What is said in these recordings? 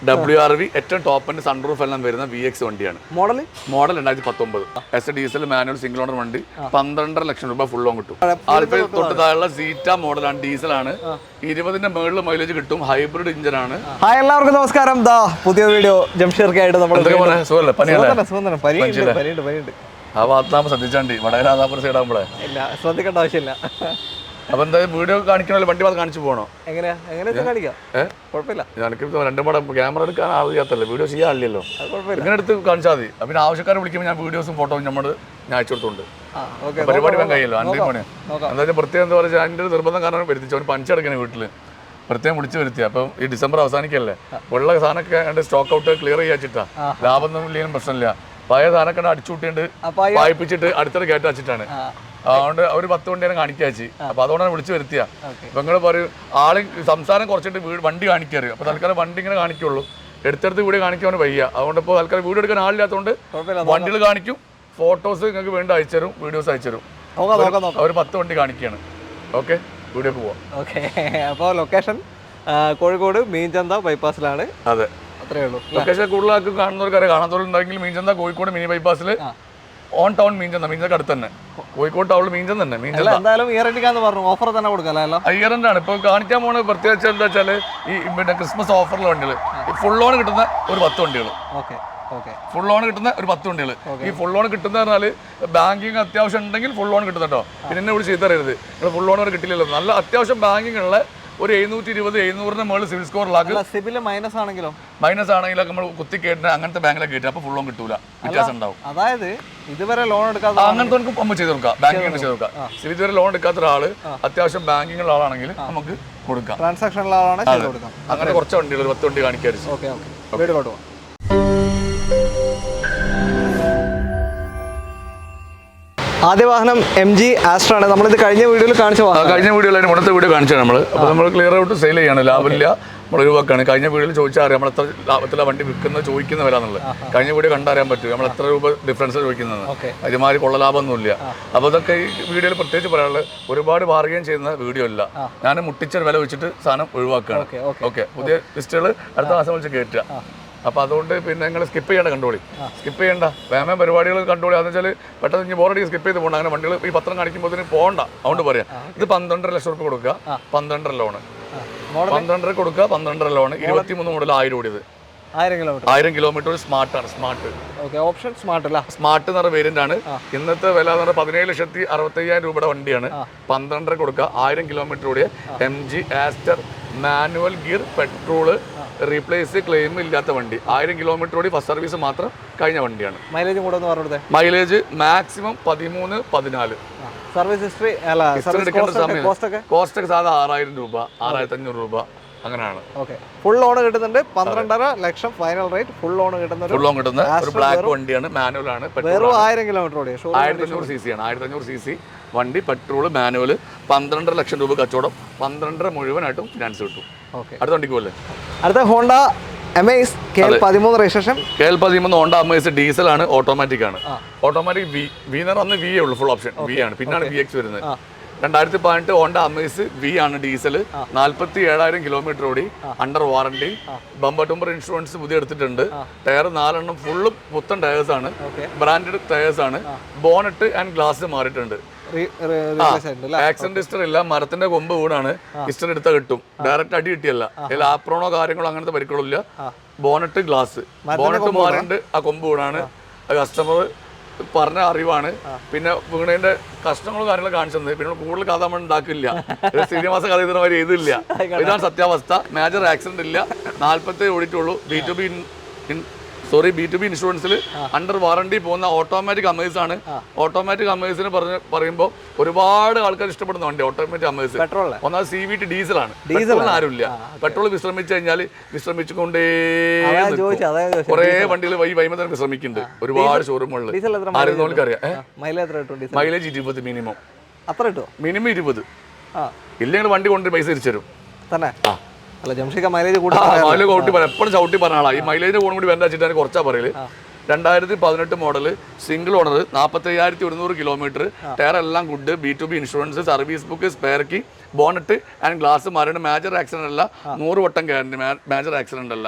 WRV ഏറ്റവും top and sunroof എല്ലാം വരുന്ന VX വണ്ടിയാണ്. Model 2019 S diesel manual single owner വണ്ടി. 12.5 ലക്ഷം രൂപ ഫുൾ ലോൺ കിട്ടും. ആൽഫ തൊട്ട് താഴെയുള്ള സീറ്റ മോഡലാണ്, ഡീസലാണ്. 20ന്റെ മുകളിൽ മൈലേജ് കിട്ടും. ഹൈബ്രിഡ് എഞ്ചിൻ ആണ്. ഹായ്, എല്ലാവർക്കും നമസ്കാരം. പുതിയ വീഡിയോ ജംഷീർക്കായിട്ട് നമ്മൾ ആ ഭാഗത്താകുമ്പോൾ ശ്രദ്ധിച്ചാണ്ടി വടകരാധാപുര സൈഡാകുമ്പോഴേ ഇല്ല ശ്രദ്ധിക്കേണ്ട ആവശ്യമില്ല. അപ്പൊ എന്തായാലും വീഡിയോ കാണിക്കണല്ലോ, വണ്ടി ഭാഗത്ത് കാണിച്ചു പോകണോ? എങ്ങനെയാ കാണിക്കാം, കുഴപ്പമില്ല. എനിക്ക് രണ്ടും പാടെ ക്യാമറ എടുക്കാൻ അറിയാത്തല്ലേ, വീഡിയോ ചെയ്യാനില്ലല്ലോ, ഇങ്ങനെ എടുത്ത് കാണിച്ചാൽ മതി. പിന്നെ ആവശ്യക്കാരെ വിളിക്കുമ്പോൾ ഞാൻ വീഡിയോസും ഫോട്ടോയും നമ്മൾ ഞാൻ അയച്ചു കൊടുത്തുണ്ട്. പരിപാടി വേഗം കഴിയല്ലോ. 5 മണി എന്താ വെച്ചാൽ പ്രത്യേകം എന്താ പറയുക, അതിൻ്റെ ഒരു നിർബന്ധം കാരണം വരുത്തിച്ചു. അവന് പഞ്ചടക്കണേ വീട്ടിൽ പ്രത്യേകം വിളിച്ച് വരുത്തി. അപ്പം ഈ ഡിസംബർ അവസാനിക്കല്ലേ, ഉള്ള സാധനമൊക്കെ എൻ്റെ സ്റ്റോക്ക് ഔട്ട് ക്ലിയർ ചെയ്യാച്ചിട്ടാ. ലാഭമൊന്നും ഇല്ലെങ്കിലും പ്രശ്നമില്ല. പഴയ സാധനമൊക്കെ അടിച്ചുകൂട്ടിയിട്ട് വായിപ്പിച്ചിട്ട് അടുത്തൊരു കയറ്റം വെച്ചിട്ടാണ്. അതുകൊണ്ട് ഒരു 10 വണ്ടിയാണ് കാണിക്കാച്ചി. അപ്പൊ അതുകൊണ്ടാണ് വിളിച്ചു വരുത്തിയ. അപ്പൊ നിങ്ങൾ പറയും ആള് സംസാരം കുറച്ചിട്ട് വണ്ടി കാണിക്കാറ്. അപ്പൊ തൽക്കാലം വണ്ടി ഇങ്ങനെ കാണിക്കുള്ളൂ, എടുത്തെടുത്ത് വീഡിയോ കാണിക്കാൻ വയ്യ. അതുകൊണ്ട് ഇപ്പോൾ തൽക്കാലം വീഡിയോ എടുക്കാൻ ആളില്ലാത്തതുകൊണ്ട് വണ്ടികൾ കാണിക്കും. ഫോട്ടോസ് നിങ്ങൾക്ക് വേണ്ട അയച്ചുതരും, വീഡിയോസ് അയച്ചുതരും. അവർ 10 വണ്ടി കാണിക്കുകയാണ്. ഓക്കെ, വീഡിയോക്ക് പോവാം. ഓക്കെ, അപ്പോൾ ലൊക്കേഷൻ കോഴിക്കോട് മീൻചന്ത ബൈപ്പാസിലാണ്. അതെ, അത്രേ ഉള്ളൂ. ലൊക്കേഷൻ കൂടുതലാക്കി കാണുന്നവർക്കറിയാം. കാണാത്തവരുണ്ടെങ്കിൽ മീൻചന്ത കോഴിക്കോട് മിനി ബൈപ്പാസിൽ ഓൺ ടൗൺ മീൻചന്ത, മീൻചന്ത അടുത്ത് തന്നെ, കോഴിക്കോട് ടൗണിൽ മീൻചന്ത തന്നെ. മീൻചന്ത എന്തായാലും ഇയറെന്റിക്കാന്ന് പറഞ്ഞു, ഓഫർ തന്നെ കൊടുക്കാമല്ലോ. ഇയറെന്റ് ആണ് ഇപ്പോൾ കാണിക്കാൻ പോകുന്നത്. പ്രത്യേകിച്ച് എന്താ വെച്ചാൽ ഈ പിന്നെ ക്രിസ്മസ് ഓഫറിലെ വണ്ടികൾ, ഫുൾ ലോൺ കിട്ടുന്ന ഒരു 10 വണ്ടികൾ. ഫുൾ ലോൺ കിട്ടുന്ന ഒരു 10 വണ്ടികൾ. ഈ ഫുൾ ലോൺ കിട്ടുന്ന പറഞ്ഞാൽ ബാങ്കിങ് അത്യാവശ്യം ഉണ്ടെങ്കിൽ ഫുൾ ലോൺ കിട്ടുന്നുണ്ടോ. പിന്നെ എന്നെ ഇവിടെ ചെയ്ത് തരരുത്, നിങ്ങൾ ഫുൾ ലോൺ വരെ കിട്ടില്ലല്ലോ. നല്ല അത്യാവശ്യം ബാങ്കിങ് ഉള്ള ഒരു 720-700 മുകളിൽ സിവിൽ സ്കോറിലാക്കി. സിവിൽ മൈനസ് ആണെങ്കിലോ, മൈനസ് ആണെങ്കിലൊക്കെ നമ്മൾ കുത്തി കയറ്റുന്ന അങ്ങനത്തെ ബാങ്കിലൊക്കെ കയറ്റുക, അപ്പോൾ ഫുൾ ലോൺ കിട്ടൂല, വ്യത്യാസം ഉണ്ടാവും. അതായത് ഇതുവരെ ലോൺ എടുക്കാത്ത അങ്ങനത്തെ നമുക്ക് ചെയ്ത് കൊടുക്കാം, ബാങ്കിങ് ചെയ്ത് കൊടുക്കാം. സിവിൽ ഇതുവരെ ലോൺ എടുക്കാത്ത ഒരാള് അത്യാവശ്യം ബാങ്കിങ്ങുള്ള ആളാണെങ്കിൽ നമുക്ക് കൊടുക്കാം. ട്രാൻസാക്ഷനുള്ള ആളാണ് ചെയ്ത് കൊടുക്കാം. അങ്ങനെ കുറച്ച് വണ്ടികൾ 10 വണ്ടി കാണിക്കാറ്. ഓക്കെ ഓക്കെ, വീഡിയോട്ട് പോകാം. ആദ്യ വാഹനം MG Astra ആണ്. നമ്മളിത് കഴിഞ്ഞ വീഡിയോയിൽ കാണിച്ച വാഹനം, കഴിഞ്ഞ വീഡിയോയിൽ മുന്നത്തെ വീഡിയോ കാണിച്ചാണ് നമ്മൾ. അപ്പോൾ നമ്മൾ ക്ലിയർ ആയിട്ട് സെയിൽ ചെയ്യാണ്, ലാഭമില്ല, നമ്മൾ ഒഴിവാക്കാണ്. കഴിഞ്ഞ വീഡിയോയിൽ ചോദിച്ചാൽ അറിയാം നമ്മൾ എത്ര ലാഭത്തിലാണ് വണ്ടി വിൽക്കുന്നത്, ചോദിക്കുന്നവരാന്നുള്ളത്. കഴിഞ്ഞ വീഡിയോ കണ്ടറിയാൻ പറ്റും നമ്മൾ എത്ര രൂപ ഡിഫറൻസ് ചോദിക്കുന്നത്. അതുമാതിരി കൊള്ള ലാഭമൊന്നുമില്ല. അപ്പോൾ അതൊക്കെ ഈ വീഡിയോയിൽ പ്രത്യേകിച്ച് പറയാനുള്ളത്, ഒരുപാട് ബാർഗെയിൻ ചെയ്യുന്ന വീഡിയോ അല്ല. ഞാൻ മുട്ടിച്ചൊരു വില വെച്ചിട്ട് സാധനം ഒഴിവാക്കുകയാണ്. ഓക്കെ, പുതിയ ലിസ്റ്റുകൾ അടുത്ത മാസം വിളിച്ച് കയറ്റുക. അപ്പോൾ അതുകൊണ്ട് പിന്നെ നിങ്ങൾ സ്കിപ്പ് ചെയ്യേണ്ട, കണ്ടോളി, സ്കിപ്പ് ചെയ്യേണ്ട, വേമ പരിപാടികൾ കണ്ടോളി. അതെന്ന് വെച്ചാൽ പെട്ടെന്ന് ഇനി ബോറടി സ്കിപ്പ് ചെയ്ത് പോകണ്ട. അങ്ങനെ വണ്ടികൾ ഈ പത്രം കാണിക്കുമ്പോൾ പോകണ്ട. അതുകൊണ്ട് പറയാം, ഇത് 12.5 ലക്ഷം രൂപ കൊടുക്കുക, 12.5 ലോണ്, 12.5 കൊടുക്കുക, 12.5 ലോണ്, 23 മുതൽ 1000 ഓടിയത്, 1000 കിലോമീറ്റർ. സ്മാർട്ടാണ്, സ്മാർട്ട് ഓപ്ഷൻ സ്മാർട്ട് അല്ല, സ്മാർട്ട് എന്ന് പറഞ്ഞ വേരിയന്റ് ആണ്. ഇന്നത്തെ വില എന്ന് പറഞ്ഞാൽ 17,65,000 രൂപയുടെ വണ്ടിയാണ്. 12.5 കൊടുക്കുക, 1000 കിലോമീറ്റർ ഓടിയ MG Astra manual gear, petrol replace claim ഇല്ലാത്ത വണ്ടി. 1000 കിലോമീറ്റർ ഓടി, ഫസ്റ്റ് സർവീസ് മാത്രം കഴിഞ്ഞ വണ്ടിയാണ്. മൈലേജ് കൂടെ ഒന്ന് പറഞ്ഞത്, mileage maximum 13-14. Service history cost ഒക്കെ സാധാ 6,000 രൂപ, 6,500 രൂപ അങ്ങനെയാണ്. ഫുൾ ലോൺ കിട്ടുന്നുണ്ട്. 12.5 ലക്ഷം ഫൈനൽ റേറ്റ്. ഫുൾ ലോൺ കിട്ടുന്ന ഒരു ബ്ലാക്ക് വണ്ടിയാണ്, മാനുവൽ ആണ്. 1000 കിലോമീറ്റർ ഓടി, 1500 cc ആണ്. 1500 cc വണ്ടി, പെട്രോള്, മാനുവൽ. 12.5 ലക്ഷം രൂപ കച്ചവടം, 12.5 മുഴുവനായിട്ടും ഫിനാൻസ് കിട്ടും. അടുത്ത വണ്ടിക്ക് പോലെ അടുത്ത Honda Amaze KL13 registration. KL13 Honda Amaze diesel ആണ്, ഓട്ടോമാറ്റിക് ആണ്. ഓട്ടോമാറ്റിക് V എന്ന് പറഞ്ഞാൽ V ഉള്ളൂ, ഫുൾ ഓപ്ഷൻ V ആണ്. പിന്നാണ് VX വരുന്നത്. 2018 ഹോണ്ട അമേസ് V ആണ്, ഡീസൽ, 47,000 കിലോമീറ്റർ ഓടി, അണ്ടർ വാറണ്ടി, ബമ്പർ ടുമ്പർ ഇൻഷുറൻസ് പുതിയ എടുത്തിട്ടുണ്ട്. ടയർ 4 എണ്ണം ഫുള്ള് പുത്തൻ ടയേഴ്സ് ആണ്, ബ്രാൻഡഡ് ടയേഴ്സ് ആണ്. ബോണറ്റ് ആൻഡ് ഗ്ലാസ് മാറിയിട്ടുണ്ട്. ആക്സിഡന്റ് ഹിസ്റ്ററി ഇല്ല, മരത്തിന്റെ കൊമ്പ് വീണാണ്. ഹിസ്റ്ററി എടുത്താൽ കിട്ടും, ഡയറക്റ്റ് അടി കിട്ടിയല്ല. അതിൽ ആപ്രോണോ കാര്യങ്ങളോ അങ്ങനത്തെ പരിക്കുകളില്ല. ബോണറ്റ് ഗ്ലാസ്, ബോണറ്റ് മാറിണ്ട്, ആ കൊമ്പ് വീണാണ്. കസ്റ്റമർ പറഞ്ഞ അറിവാണ്. പിന്നെ വീണതിന്റെ കഷ്ടങ്ങളും കാര്യങ്ങളും കാണിച്ചത്. പിന്നെ കൂടുതൽ കഥ നമ്മൾ ഉണ്ടാക്കില്ല, ശ്രീനിവാസ കഥ ഇതിനവർ ചെയ്തില്ല. ഇതാണ് സത്യാവസ്ഥ. മേജർ ആക്സിഡന്റ് ഇല്ല, 47 ഓടിയിട്ടുള്ളൂ. B2B ഇൻഷുറൻസിൽ അണ്ടർ വാറണ്ടി പോകുന്ന ഓട്ടോമാറ്റിക് അമേസ് ആണ്. ഓട്ടോമാറ്റിക് അമേസിന് പറയുമ്പോൾ ഒരുപാട് ആൾക്കാർ ഇഷ്ടപ്പെടുന്ന വണ്ടി ഓട്ടോമാറ്റിക് അമേസ്. ഒന്നാമത് CVT ഡീസലാണ്, പെട്രോളിന് ആരുമില്ല. പെട്രോൾ വിശ്രമിച്ചു കഴിഞ്ഞാൽ വിശ്രമിച്ചുകൊണ്ടേ കുറെ വണ്ടികൾ വൈകുന്നേരം വിശ്രമിക്കുന്നുണ്ട്, ഒരുപാട് ഷോറൂമുകളിൽ. ആരെന്നോൾക്ക് അറിയാം. Mileage 20 minimum, minimum 20. ഇല്ലെങ്കിൽ വണ്ടി കൊണ്ട് പൈസ തിരിച്ചു തരും. മൈലേജ് എപ്പോഴും ചവിട്ടി പറഞ്ഞ ആളാ. ഈ മൈലേജിന്റെ ഗുണം കൂടി വേണ്ട വെച്ചിട്ട് കുറച്ചാ പറയല്. 2018 model, single owner, 45,100 kilometre, tyre എല്ലാം good, B2B insurance, service book, spare key, bonnet and glass മാറിയാണ്. മേജർ ആക്സിഡന്റ് അല്ല, 100 വട്ടം ഗ്യാരണ്ടി, മേജർ ആക്സിഡന്റ് അല്ല.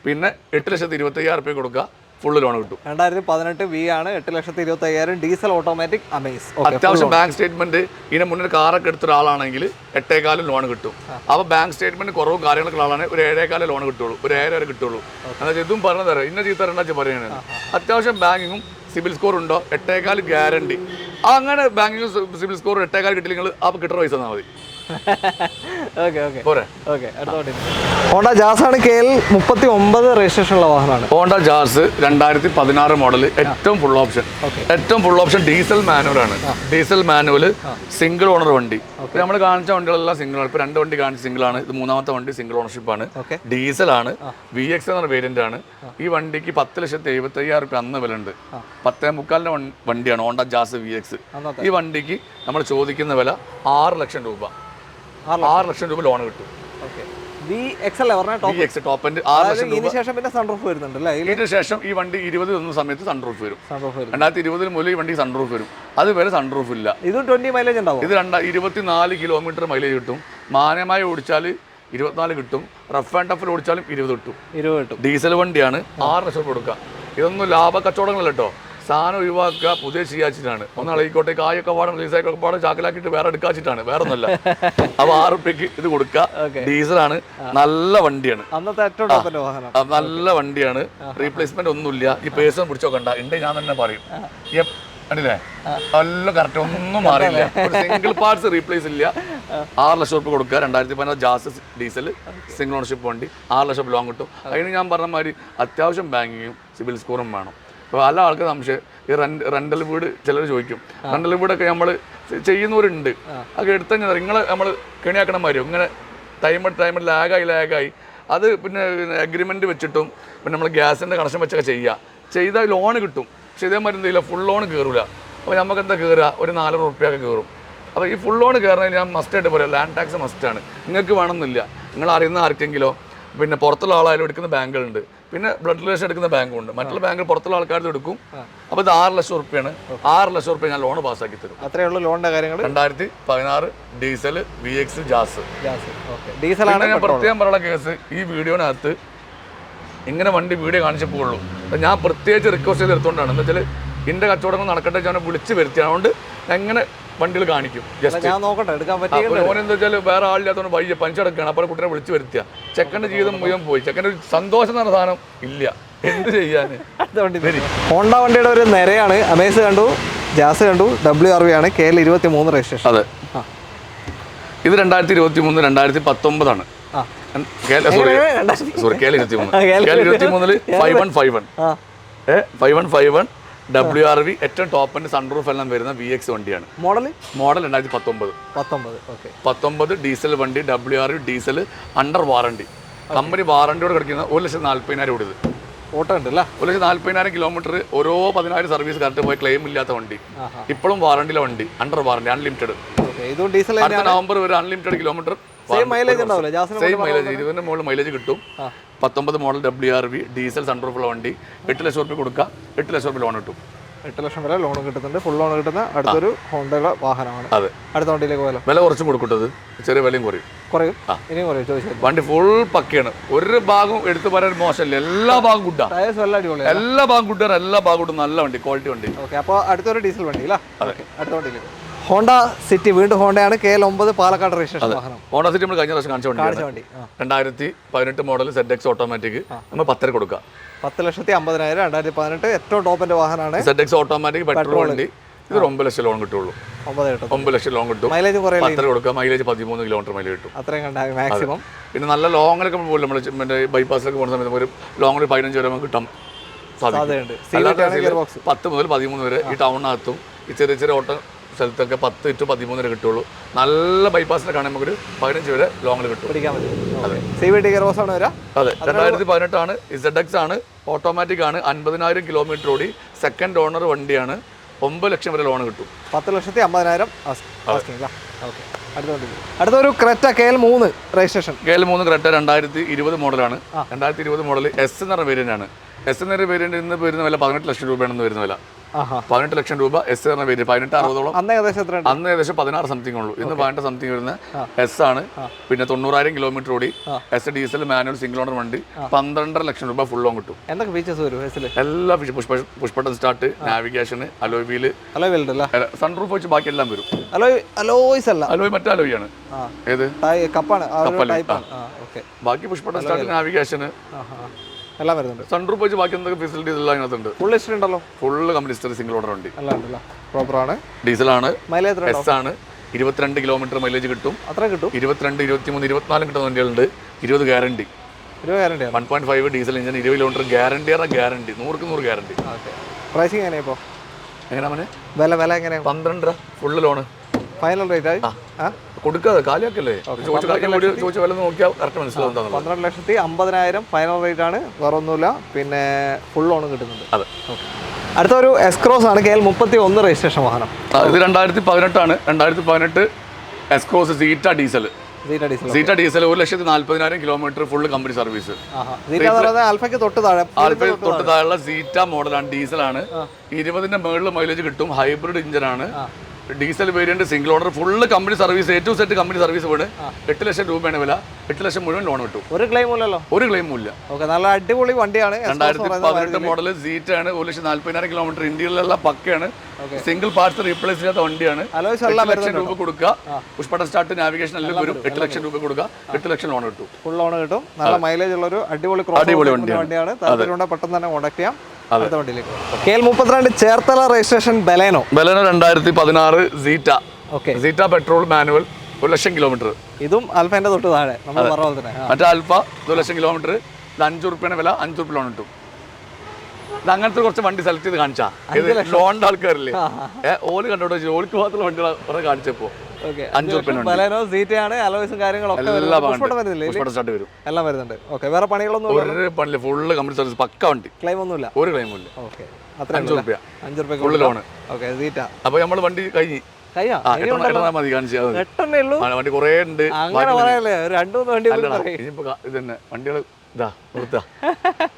പിന്നെ 8,25,000 രൂപ കൊടുക്കുക, ഫുള്ള് ലോൺ കിട്ടും. 2018 V ആണ്, 8,25,000 ഡീസൽ ഓട്ടോമാറ്റിക് അമേസ്. അത്യാവശ്യം ബാങ്ക് സ്റ്റേറ്റ്മെന്റ് ഇതിന് മുന്നേ കാറൊക്കെ എടുത്ത ഒരാളാണെങ്കിൽ 8,400 ലോൺ കിട്ടും. അപ്പോൾ ബാങ്ക് സ്റ്റേറ്റ്മെന്റ് കുറവും കാര്യങ്ങളൊക്കെ ആളാണ് ഒരു 7,400 ലോൺ കിട്ടുള്ളൂ, ഒരു 7,000 വരെ കിട്ടുള്ളൂ. എന്നാൽ ഇതും പറഞ്ഞു തരാം, ഇന്ന ചീത്ത രണ്ടാഴ്ച പറയുകയാണ്. അത്യാവശ്യം ബാങ്കിങ്ങും സിബിൽ സ്കോർ ഉണ്ടോ 8,400 ഗ്യാരണ്ടി. അങ്ങനെ ബാങ്കിങ്ങും സിബിൽ സ്കോർ 8,400 കിട്ടില്ലെങ്കിൽ അപ്പോൾ കിട്ടുന്ന പൈസ തന്നാൽ മതി. ഹോണ്ട ജാസ് ആണ്, KL 39 രജിസ്ട്രേഷൻ ഉള്ള വാഹനമാണ്. ഹോണ്ട ജാസ് 2016 മോഡൽ, ഏറ്റവും ഫുൾ ഓപ്ഷൻ ഡീസൽ മാനുവൽ ആണ്. ഡീസൽ മാനുവൽ സിംഗിൾ ഓണർ വണ്ടി. നമ്മൾ കാണിച്ച വണ്ടികളെല്ലാം സിംഗിൾ ആണ്. ഇപ്പൊ 2 വണ്ടി കാണിച്ച സിംഗിൾ ആണ്, ഇത് 3ാമത്തെ വണ്ടി സിംഗിൾ ഓണർഷിപ്പ് ആണ്. ഡീസൽ ആണ്, VX എന്ന വേരിയന്റ് ആണ്. ഈ വണ്ടിക്ക് 10,75,000 രൂപ അന്ന് വില ഉണ്ട്. 10,3 വണ്ടിയാണ് ഹോണ്ട ജാസ് VX. ഈ വണ്ടിക്ക് നമ്മൾ ചോദിക്കുന്ന വില 6 ലക്ഷം രൂപ. 6 ലക്ഷം രൂപ ലോൺ കിട്ടും. ടോപ്പ് എൻഡ് 6 ലക്ഷം രൂപ. ഇതിന് ശേഷം ഈ വണ്ടി 20 വന്ന സമയത്ത് സൺറൂഫ് വരും. 2020 മുതൽ ഈ വണ്ടിക്ക് സൺറൂഫ് വരും. അതുവരെ സൺറൂഫ് ഇല്ല. ഇത് 20 മൈലേജ് ഉണ്ടാവും. ഇത് 24 കിലോമീറ്റർ മൈലേജ് കിട്ടും. മാന്യമായി ഓടിച്ചാൽ 24 കിട്ടും. റഫ് ആൻഡ് ടഫിൽ ഓടിച്ചാലും 20 കിട്ടും. ഡീസൽ വണ്ടിയാണ്. 6 ലക്ഷം കൊടുക്കുക. ഇതൊന്നും ലാഭ കച്ചവടങ്ങളല്ല കേട്ടോ. സാധനം ഒഴിവാക്കുക, പുതിയ ചെയ്യാച്ചിട്ടാണ്. ഒന്നാളായിക്കോട്ടെ, കായൊക്കെ പാടും റിലീസായിട്ടൊക്കെ പാടും ചാക്കിലാക്കിയിട്ട് വേറെ എടുക്കാച്ചിട്ടാണ്, വേറെ ഒന്നല്ല. അപ്പൊ 6 രൂപയ്ക്ക് ഇത് കൊടുക്കുക. ഡീസലാണ്, നല്ല വണ്ടിയാണ്, നല്ല വണ്ടിയാണ്. റീപ്ലേസ്മെന്റ് ഒന്നുമില്ല. ഈ പേഴ്സൺ പിടിച്ചോക്കണ്ട, ഉണ്ട് ഞാൻ തന്നെ പറയും. കണ്ടില്ലേ, എല്ലാം കറക്റ്റ്, ഒന്നും മാറിയില്ല. ഒരു സിംഗിൾ പാർട്സ് റീപ്ലേസ് ഇല്ല. 6 ലക്ഷം രൂപ കൊടുക്കുക. 2016 ജാസ് ഡീസൽ സിംഗിൾ ഓണർഷിപ്പ് വണ്ടി, 6 ലക്ഷം ലോൺ കിട്ടും. അതിന് ഞാൻ പറഞ്ഞ മാതിരി അത്യാവശ്യം ബാങ്കിങ്ങും സിബിൽ സ്കോറും വേണം. അപ്പോൾ പല ആൾക്ക് സംശയം, ഈ റെൻ്റൽ വീട് ചിലർ ചോദിക്കും. റെൻ്റൽ വീടൊക്കെ നമ്മൾ ചെയ്യുന്നവരുണ്ട്. അതൊക്കെ എടുത്തു കഴിഞ്ഞാൽ നിങ്ങൾ നമ്മൾ കെണിയാക്കണം മാതിരി ഇങ്ങനെ ടൈം ലാഗായി അത് പിന്നെ അഗ്രിമെൻറ്റ് വെച്ചിട്ടും പിന്നെ നമ്മൾ ഗ്യാസിൻ്റെ കണക്ഷൻ വെച്ചൊക്കെ ചെയ്താൽ ലോണ് കിട്ടും. പക്ഷേ ഇതേമാതിരി എന്തെങ്കിലും ഫുൾ ലോൺ കയറില്ല. അപ്പോൾ നമുക്ക് എന്താ കയറുക, ഒരു 4 റുപ്യൊക്കെ കയറും. അപ്പോൾ ഈ ഫുൾ ലോൺ കയറണമെങ്കിൽ ഞാൻ മസ്റ്റായിട്ട് പറയാം, ലാൻഡ് ടാക്സ് മസ്റ്റാണ്. നിങ്ങൾക്ക് വേണമെന്നില്ല, നിങ്ങൾ അറിയുന്ന ആർക്കെങ്കിലോ പിന്നെ പുറത്തുള്ള ആളായാലും എടുക്കുന്ന ബാങ്കുകളുണ്ട്. പിന്നെ ബ്ലഡ് റിലേഷൻ എടുക്കുന്ന ബാങ്കുണ്ട്. മറ്റുള്ള ബാങ്കിൽ പുറത്തുള്ള ആൾക്കാർക്ക് എടുക്കും. അപ്പോൾ ഇത് 6 ലക്ഷം റുപ്യാണ്. 6 ലക്ഷം റുപ്യ ഞാൻ ലോൺ പാസ്സാക്കി തരും. അത്രയുള്ള ലോണിന്റെ കാര്യങ്ങൾ. 2016 ഡീസൽ VX ജാസ്. ഞാൻ പ്രത്യേകം പറയുന്ന കേസ്, ഈ വീഡിയോനകത്ത് ഇങ്ങനെ വണ്ടി വീഡിയോ കാണിച്ചപ്പോഴുള്ളൂ. ഞാൻ പ്രത്യേകിച്ച് റിക്വസ്റ്റ് ചെയ്ത് എടുത്തുകൊണ്ടാണ്. എന്താ വെച്ചാൽ എൻ്റെ കച്ചവടങ്ങൾ നടക്കട്ടെ, ഞാൻ വിളിച്ച് വരുത്തി. അതുകൊണ്ട് എങ്ങനെ വണ്ടികൾ കാണിക്കും. ഓനെന്താ വെച്ചാൽ വേറെ ആളില്ലാത്തതുകൊണ്ട് വയ്യ പഞ്ചടക്കാണ്. അപ്പോൾ കുട്ടീനെ വിളിച്ച് വരുത്തിയ ചെക്കൻ്റെ ജീവിതം മുഴുവൻ പോയി. ചെക്കൻ്റെ ഒരു സന്തോഷം എന്ന് പറഞ്ഞ സാധനം ഇല്ല. എന്ത് ചെയ്യാൻ. ഹോണ്ട വണ്ടിയുടെ ഒരു നിരയാണ്. അമേസ് കണ്ടു, ജാസ് കണ്ടു, WRV ആണ്, KL 23 രജിസ്ട്രേഷൻ. അതെ, ഇത് 2023 2019 ആണ്. സോറി KL 23 5151 WRV ഏറ്റവും ടോപ്പ് ആൻഡ് സൺറൂഫ് എല്ലാം വരുന്ന VX വണ്ടിയാണ്. മോഡൽ 2019 ഡീസൽ വണ്ടി. WRV diesel under warranty. Company വാറണ്ടിയോട് കിടക്കുന്ന 1,40,000 ഓടിയത്. ഓട്ടം ഉണ്ടല്ലേ. 1,40,000 കിലോമീറ്റർ, ഓരോ 10,000 സർവീസ് കറക്റ്റ് പോയി, ക്ലെയിം ഇല്ലാത്ത വണ്ടി. ഇപ്പോഴും വാറണ്ടിയിലെ വണ്ടി, അണ്ടർ വാറണ്ടി, അൺലിമിറ്റഡ്. അടുത്ത നവംബർ വരെ അൺലിമിറ്റഡ് കിലോമീറ്റർ. സെയിം മൈലേജ് 20 മുകളിൽ മൈലേജ് കിട്ടും. 19 മോഡൽ WRV ഡീസൽ സൺറൂഫുള്ള വണ്ടി. 8 ലക്ഷം രൂപ കൊടുക്കുക, 8 ലക്ഷം രൂപ ലോൺ കിട്ടും. 8 ലക്ഷം വരെ ലോൺ കിട്ടുന്നുണ്ട്. ഫുൾ ലോൺ കിട്ടുന്ന അടുത്തൊരു ഹോണ്ടയുടെ വാഹനമാണ്. അതെ, അടുത്ത വണ്ടിയിലേക്ക് പോയാലോ. വില കുറച്ചും കൊടുക്കുന്നത്, ചെറിയ വിലയും കുറയും. വണ്ടി ഫുൾ പക്കയാണ്. ഒരു ഭാഗം എടുത്തു പറയാൻ മോശമല്ല. എല്ലാ ഭാഗം ഗുഡാണ്, എല്ലാ ഭാഗം ഗുഡാണ്, എല്ലാ ഭാഗം ഗുഡും നല്ല വണ്ടി, ക്വാളിറ്റി വണ്ടി. അപ്പോൾ അടുത്തൊരു ഡീസൽ വണ്ടി അല്ലേ. അടുത്ത വണ്ടിയിലേക്ക് ഹോണ്ട സിറ്റി. വീണ്ടും ഹോണ്ടയാണ്, KL 9 പാലക്കാട് രജിസ്ട്രേഷൻ വാഹനം. ഹോണ്ട സിറ്റി നമ്മൾ കഴിഞ്ഞ പ്രാവശ്യം കാണിച്ച വണ്ടി. 2018 മോഡൽ ZX ഓട്ടോമാറ്റിക്. നമ്മൾ 10 കൊടുക്കുക. 10,50,000. 2018 ഏറ്റവും ടോപ്പിന്റെ വാഹനമാണ്. ZX ഓട്ടോമാറ്റിക് പെട്രോൾ വണ്ടി. ഇത് 9 ലക്ഷം ലോൺ കിട്ടുള്ളൂ. 9 ലക്ഷം ലോൺ കിട്ടും. മൈലേജ് 10 കൊടുക്കുക. മൈലേജ് 13 കിലോമീറ്റർ മൈലേജ് കിട്ടും. അത്രയും കണ്ടാൽ മാക്സിമം. പിന്നെ നല്ല ലോങ്ങിലൊക്കെ പോലും നമ്മൾ മറ്റേ ബൈപ്പാസിലൊക്കെ പോകുന്ന സമയത്ത് ഒരു ലോങ്ങിൽ 15 വരെ നമുക്ക് കിട്ടാൻ സാധിക്കും. 10 മുതൽ 13 വരെ ഈ ടൗണിനകത്തും ഈ ചെറിയ ചെറിയ ഓട്ടോ സ്ഥലത്തൊക്കെ 10 to 13 വരെ കിട്ടുള്ളൂ. നല്ല ബൈപ്പാസിലൊക്കെ ആണെങ്കിൽ നമുക്കൊരു 15 വരെ ലോങ്ങിൽ കിട്ടും. അതെ, 2018 ആണ്. ZX ആണ്, ഓട്ടോമാറ്റിക് ആണ്, 50,000 കിലോമീറ്റർ ഓടി, സെക്കൻഡ് ഓണർ വണ്ടിയാണ്. 9 ലക്ഷം വരെ ലോൺ കിട്ടും. 10,50,000. അടുത്തൊരു Creta KL 3 registration. KL 3 Creta 2020 മോഡലാണ്. 2020 മോഡൽ S എന്ന് പറഞ്ഞ വേരിയന്റ് ആണ്. എസ് എന്നൊരു വേരിയന്റ് ഇന്ന് വരുന്ന വില 18 ലക്ഷം രൂപയാണെന്ന് വരുന്ന വില. ആഹാ 18 ലക്ഷം രൂപ എസ് എന്ന വേരിയന്റ്. 18-60ഓളം. അന്ന് ഏകദേശം എത്ര ഉണ്ട്? അന്ന് ഏകദേശം 16 സംതിങ് ഉള്ളൂ. ഇന്ന് 18 സംതിങ് വരുന്ന എസ് ആണ്. പിന്നെ 90,000 കിലോമീറ്റർ ഓടി. S diesel manual single owner വണ്ടി. 12.5 ലക്ഷം രൂപ ഫുൾ ലോൺ കിട്ടും. എന്തൊക്കെ ഫീച്ചേഴ്സ് വരും എസില്? എല്ലാ push button start, navigation, alloy wheel, alloy wheel അല്ല, സൺറൂഫ് വെച്ച് ബാക്കി എല്ലാം വരും. അലോയ്സ് അല്ല, അലോയ് മറ്റേ അലോയ് ആണ്. ഏത് കപ്പാണ്? ബാക്കി പുഷ്പട്ടൻ സ്റ്റാർട്ട്, നാവിഗേഷൻ എല്ലാം വരുന്നുണ്ട്. സൺറൂഫ് വെച്ച് ബാക്കി എന്തൊക്കെ ഫെസിലിറ്റീസ് എല്ലാം അതിനകത്തുണ്ട്. ഫുൾ ഹിസ്റ്ററി ഉണ്ടല്ലോ? Full company history single owner വണ്ടി. പ്രോപ്പറാണ്. ഡീസലാണ്. മൈലേജ് എസ് ആണ്. 22 കിലോമീറ്റർ മൈലേജ് കിട്ടും. അത്ര കിട്ടും? 22, 23, 24 കിട്ടുന്ന വണ്ടികളുണ്ട്. 20 guarantee. 1.5 diesel engine, 20 kilometre guarantee. 100% guarantee. Pricing എങ്ങനെയാ ഇപ്പോൾ? എങ്ങനെയാ വില എങ്ങനെയാ? 12 ഫുള്ള് ലോണ്. ഫൈനൽ റേറ്റ് ആയി കൊടുക്കാതെ കാലിയാക്കല്ലേ? ചോദിച്ച വില നോക്കിയാൽ കറക്റ്റ് മനസ്സിലാവും. 12,50,000 ഫൈനൽ റേറ്റ് ആണ്, വേറെ ഒന്നുമില്ല. പിന്നെ ഫുൾ ലോൺ കിട്ടുന്നുണ്ട്. അതെ. അടുത്ത ഒരു എസ്ക്രോസ് ആണ്, KL 31 രജിസ്ട്രേഷൻ വാഹനം. ഇത് 2018 ആണ്. 2018 S Cross Zeta diesel. 1,40,000 kilometre full company service. ആൽഫയ്ക്ക് തൊട്ട് താഴെയുള്ള സീറ്റ മോഡലാണ്. ഡീസലാണ്. 20ന്റെ മുകളിൽ മൈലേജ് കിട്ടും. ഹൈബ്രിഡ് എഞ്ചിനാണ്. Diesel variant, single owner, full company service, A to Z company service വീണ്. 8 ലക്ഷം രൂപയാണ് വില. 8 ലക്ഷം മുഴുവൻ ലോൺ കിട്ടും. ഒരു ക്ലെയിം ഇല്ലല്ലോ? ഒരു ക്ലെയിമും ഇല്ല. നല്ല അടിപൊളി വണ്ടിയാണ്. 2018 മോഡൽ സീറ്റ് ആണ്. 1,40,000 കിലോമീറ്റർ. ഇന്ത്യയിലെല്ലാം പക്കയാണ്. സിംഗിൾ പാർട്സ് റീപ്ലേസ് ചെയ്യാത്ത വണ്ടിയാണ്. 8 ലക്ഷം രൂപ കൊടുക്കുക. പുഷ്പട്ട സ്റ്റാർട്ട്, നാവിഗേഷൻ എല്ലാം വരും. 8 ലക്ഷം രൂപ കൊടുക്കുക. 8 ലക്ഷം ലോൺ കിട്ടും. ഫുൾ ലോൺ കിട്ടും. നല്ല മൈലേജ് ഉള്ള ഒരു അടിപൊളി വണ്ടിയാണ്. പെട്ടെന്ന് തന്നെ കോൺടാക്ട് ചെയ്യാം. KL 32 Cherthala registration Baleno 2016 Zeta petrol manual 1 lakh kilometre. ഇതും ആൽഫേന്റെ തൊട്ട് താഴെ നമ്മൾ പറഞ്ഞ പോലെ തന്നെ. മറ്റേ ആൽഫ 1 ലക്ഷം കിലോമീറ്റർ. 5 റുപ്യാണ് വില. 5 റുപ്യ ലോൺ കിട്ടും. ഇത് അങ്ങനത്തെ കുറച്ച് വണ്ടി സെലക്ട് ചെയ്ത് കാണിച്ചാ ലോണിന്റെ ആൾക്കാരില്ലേ, ഓല് കണ്ടോട്ടോ, ഓലിക്ക് മാത്രം വണ്ടികൾ കുറെ കാണിച്ചപ്പോ 5 റുപ്യ എല്ലാം വരുന്നുണ്ട്. വേറെ പണികളൊന്നും ഒരു പണിയില്ല. ഫുള്ള് കമ്പനി സർവീസ്, പക്ക വണ്ടി. ക്ലെയിം ഒന്നുമില്ല. ഒരു ക്ലെയിമും ഇല്ല. 5 റുപ്യ ഫുള്ള് ലോണ്. അപ്പൊ നമ്മള് വണ്ടി കഴിഞ്ഞ് മതി കാണിച്ചു. വണ്ടി കുറെ ഉണ്ട്. ഇനിയിപ്പോ ഇത് തന്നെ വണ്ടികൾ ഇതാ നിർത്താ.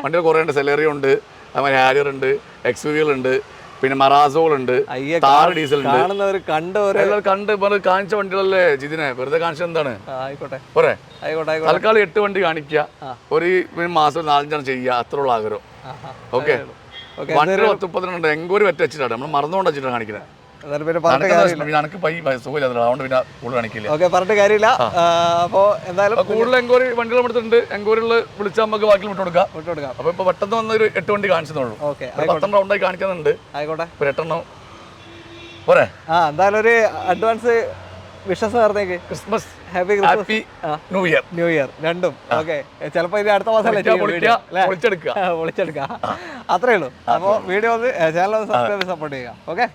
വണ്ടികൾ കുറെ ഉണ്ട്. സെലേറിയോ ഉണ്ട്, അതുപോലെ ഹാരിയർ ഉണ്ട്, XUV ഉണ്ട്, പിന്നെ മറാസോളുണ്ട്, താർ ഡീസൽ ഉണ്ട്. കണ്ട് കാണിച്ച വണ്ടികളല്ലേ ജിതിനെ, വെറുതെ കാണിച്ചത് എന്താണ്? പോരെ, തൽക്കാലം 8 വണ്ടി കാണിക്കുക. ഒരു മാസം 4-5 ചെയ്യുക, അത്ര ഉള്ള ആഗ്രഹം. ഓക്കെ. വണ്ടി 10-32 എങ്കോര് വെറ്റ് വെച്ചിട്ടാണ് നമ്മൾ മറന്നുകൊണ്ട് വെച്ചിട്ടാണ് കാണിക്കുന്നത്. കൂടുതൽ എൻക്വയറി വണ്ടികൾ എടുത്തിട്ടുണ്ട്. എൻക്വയറികൾ വിളിച്ചാൽ നമുക്ക് ബാക്കി വിട്ടു കൊടുക്കാം. അപ്പൊ ഇപ്പൊ പെട്ടെന്ന് വന്ന ഒരു 8 വണ്ടി കാണിച്ചതുള്ളൂ. 10 റൗണ്ടായി കാണിക്കുന്നുണ്ട്. 8 പോരെ. എന്തായാലും ഒരു അഡ്വാൻസ് വിഷസ് നേർന്നേക്ക്. ക്രിസ്മസ്, ഹാപ്പി ന്യൂ ഇയർ രണ്ടും. ഓക്കെ, ചിലപ്പോ ഇത് അടുത്ത മാസം വിളിച്ചെടുക്കുക. അത്രേ ഉള്ളൂ. അപ്പോൾ വീഡിയോ ഒന്ന് ചാനൽ ഒന്ന് സബ്സ്ക്രൈബ് സപ്പോർട്ട് ചെയ്യുക. ഓക്കെ.